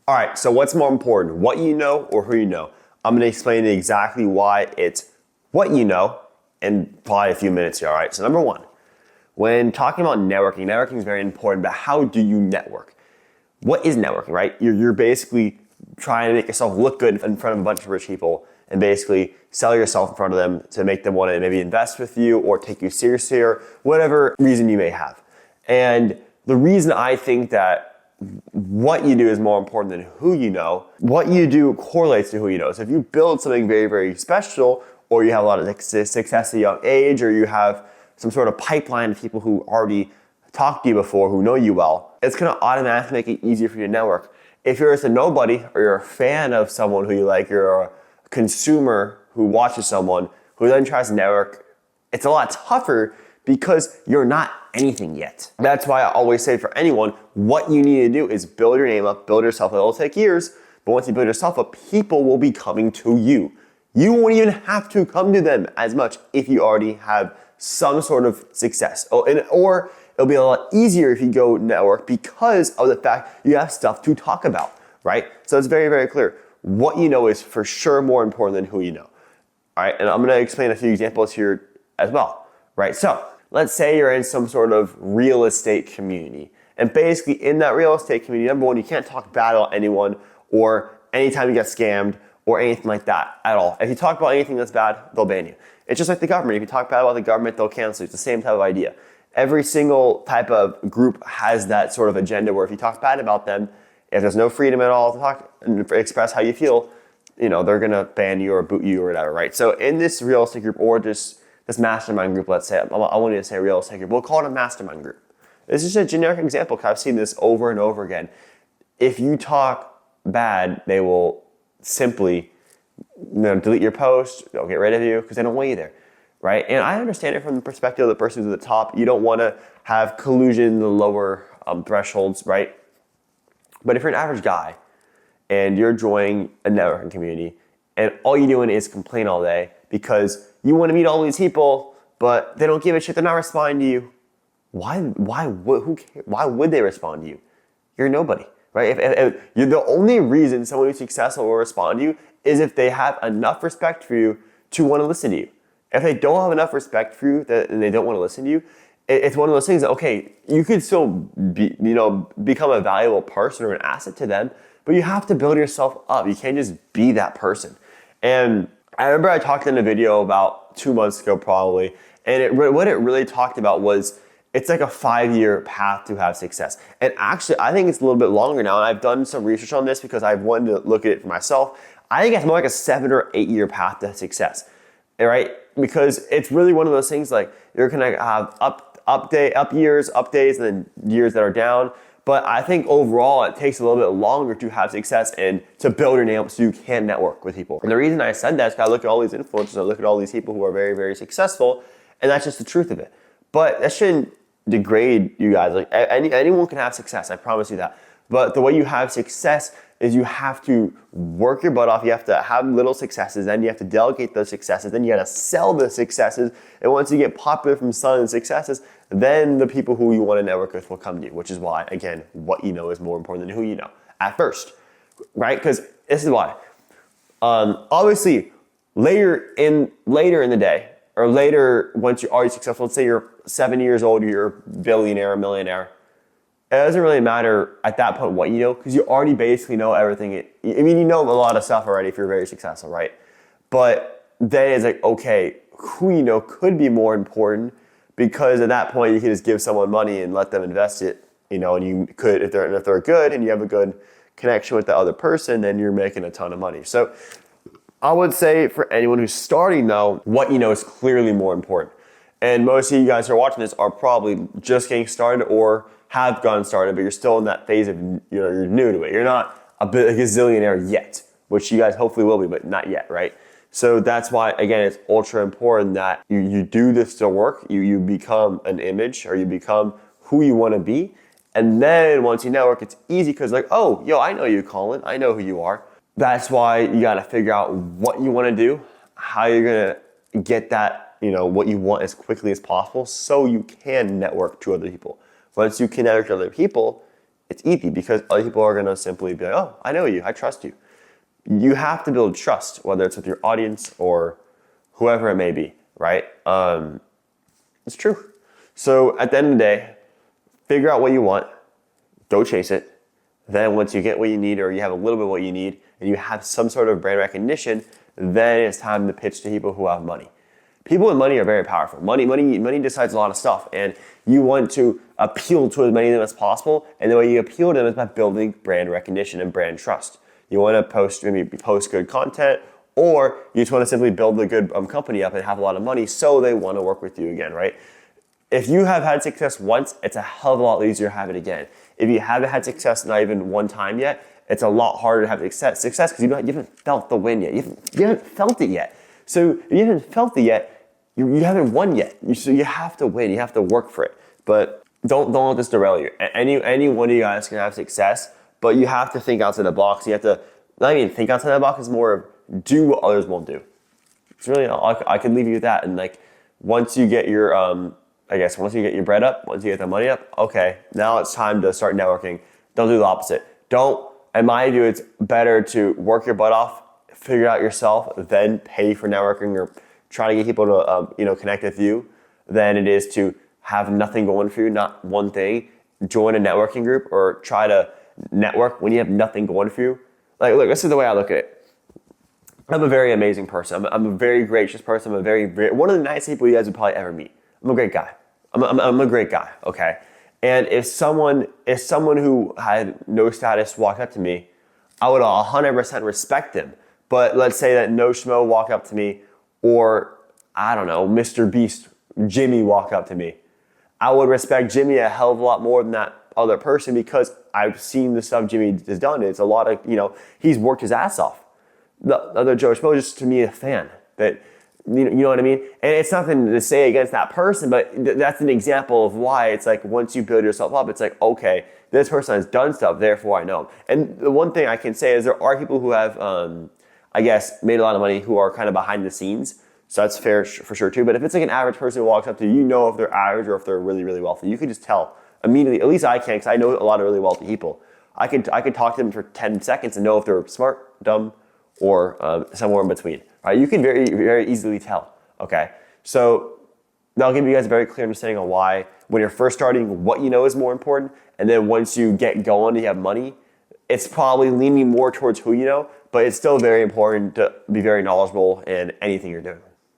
All right, so what's more important, what you know or who you know? I'm gonna explain exactly why it's what you know in probably a few minutes here, all right? So number one, when talking about networking is very important, but how do you network? What is networking, right? You're basically trying to make yourself look good in front of a bunch of rich people and basically sell yourself in front of them to make them want to maybe invest with you or take you seriously or whatever reason you may have. And the reason I think that what you do is more important than who you know, what you do correlates to who you know. So if you build something very, very special, or you have a lot of success at a young age, or you have some sort of pipeline of people who already talked to you before, who know you well, it's gonna automatically make it easier for you to network. If you're just a nobody, or you're a fan of someone who you like, you're a consumer who watches someone who then tries to network, it's a lot tougher because you're not anything yet. That's why I always say for anyone, what you need to do is build your name up, build yourself up. It'll take years, but once you build yourself up, people will be coming to you. You won't even have to come to them as much if you already have some sort of success. Or it'll be a lot easier if you go network because of the fact you have stuff to talk about, right? So it's very, very clear. What you know is for sure more important than who you know. All right, and I'm gonna explain a few examples here as well, right? So let's say you're in some sort of real estate community. And basically in that real estate community, number one, you can't talk bad about anyone or anytime you get scammed or anything like that at all. If you talk about anything that's bad, they'll ban you. It's just like the government. If you talk bad about the government, they'll cancel you. It's the same type of idea. Every single type of group has that sort of agenda where if you talk bad about them, if there's no freedom at all to talk and express how you feel, they're gonna ban you or boot you or whatever, right? So in this real estate group or this mastermind group, let's say, I wanted to say real estate group, we'll call it a mastermind group. This is a generic example because I've seen this over and over again. If you talk bad, they will simply delete your post, they'll get rid of you because they don't want you there, right? And I understand it from the perspective of the person who's at the top. You don't want to have collusion in the lower thresholds, right? But if you're an average guy and you're joining a networking community and all you're doing is complain all day because you want to meet all these people, but they don't give a shit, they're not responding to you. Why would they respond to you? You're nobody, right? If you're the only reason someone who's successful will respond to you is if they have enough respect for you to want to listen to you. If they don't have enough respect for you and they don't want to listen to you, it's one of those things that, okay, you could still become a valuable person or an asset to them, but you have to build yourself up. You can't just be that person. And I remember I talked in a video about 2 months ago probably, and what it really talked about was it's like a 5-year path to have success. And actually, I think it's a little bit longer now, and I've done some research on this because I've wanted to look at it for myself. I think it's more like a 7 or 8 year path to success, right? Because it's really one of those things like you're gonna have up years, up days, and then years that are down. But I think overall it takes a little bit longer to have success and to build your name up so you can network with people. And the reason I said that is because I look at all these influencers, I look at all these people who are very, very successful, and that's just the truth of it. But that shouldn't degrade you guys. Like anyone can have success, I promise you that. But the way you have success is you have to work your butt off. You have to have little successes, then you have to delegate those successes, then you got to sell the successes. And once you get popular from selling the successes, then the people who you want to network with will come to you, which is why, again, what you know is more important than who you know at first, right? Because this is why. Obviously, later in the day, or later once you're already successful, let's say you're 7 years old, you're a billionaire, a millionaire, it doesn't really matter at that point what you know because you already basically know everything. You know a lot of stuff already if you're very successful, right? But then it's like, okay, who you know could be more important because at that point you can just give someone money and let them invest it, and you could, if they're good and you have a good connection with the other person, then you're making a ton of money. So I would say for anyone who's starting though, what you know is clearly more important. And most of you guys who are watching this are probably just getting started or have gotten started, but you're still in that phase of, you're new to it. You're not a gazillionaire yet, which you guys hopefully will be, but not yet, right? So that's why, again, it's ultra important that you do this to work. You become an image or you become who you want to be. And then once you network, it's easy because like, oh, yo, I know you, Colin. I know who you are. That's why you got to figure out what you want to do, how you're going to get that, what you want as quickly as possible so you can network to other people. Once you can network to other people, It's easy because other people are going to simply be like, oh, I know you, I trust you. You have to build trust, whether it's with your audience or whoever it may be, right? It's true. So at the end of the day, figure out what you want, go chase it. Then once you get what you need, or you have a little bit of what you need, and you have some sort of brand recognition, then it's time to pitch to people who have money. People with money are very powerful. Money decides a lot of stuff, and you want to appeal to as many of them as possible. And the way you appeal to them is by building brand recognition and brand trust. You want to maybe post good content, or you just want to simply build a good company up and have a lot of money, so they want to work with you again, right? If you have had success once, it's a hell of a lot easier to have it again. If you haven't had success not even one time yet, it's a lot harder to have success because you haven't felt the win yet. You haven't felt it yet. So if you haven't felt it yet, you haven't won yet. So you have to win. You have to work for it. But don't let this derail you. Any one of you guys can have success, but you have to think outside the box. You have to not even think outside the box. It's more of do what others won't do. It's really I can leave you with that. And like once you get your once you get your bread up, once you get the money up, okay, now it's time to start networking. Don't do the opposite. In my view, it's better to work your butt off, figure out yourself, then pay for networking or try to get people to connect with you, than it is to have nothing going for you, not one thing. Join a networking group or try to network when you have nothing going for you. Like, look, this is the way I look at it. I'm a very amazing person. I'm a very gracious person. One of the nicest people you guys would probably ever meet. I'm a great guy. I'm a great guy, okay? And if someone who had no status walked up to me, I would 100% respect them. But let's say that No Schmo walked up to me, or I don't know, Mr. Beast, Jimmy walked up to me. I would respect Jimmy a hell of a lot more than that other person because I've seen the stuff Jimmy has done. It's a lot of, he's worked his ass off. The other Joe Schmo is just to me a fan that, you know what I mean? And it's nothing to say against that person, but that's an example of why it's like once you build yourself up, it's like, okay, this person has done stuff, therefore I know him. And the one thing I can say is there are people who have, made a lot of money who are kind of behind the scenes. So that's fair for sure too. But if it's like an average person who walks up to you, if they're average or if they're really, really wealthy. You can just tell immediately, at least I can, because I know a lot of really wealthy people. I could talk to them for 10 seconds and know if they're smart, dumb, or somewhere in between. Right? You can very, very easily tell. Okay, so that'll give you guys a very clear understanding on why, when you're first starting, what you know is more important, and then once you get going, you have money. It's probably leaning more towards who you know, but it's still very important to be very knowledgeable in anything you're doing.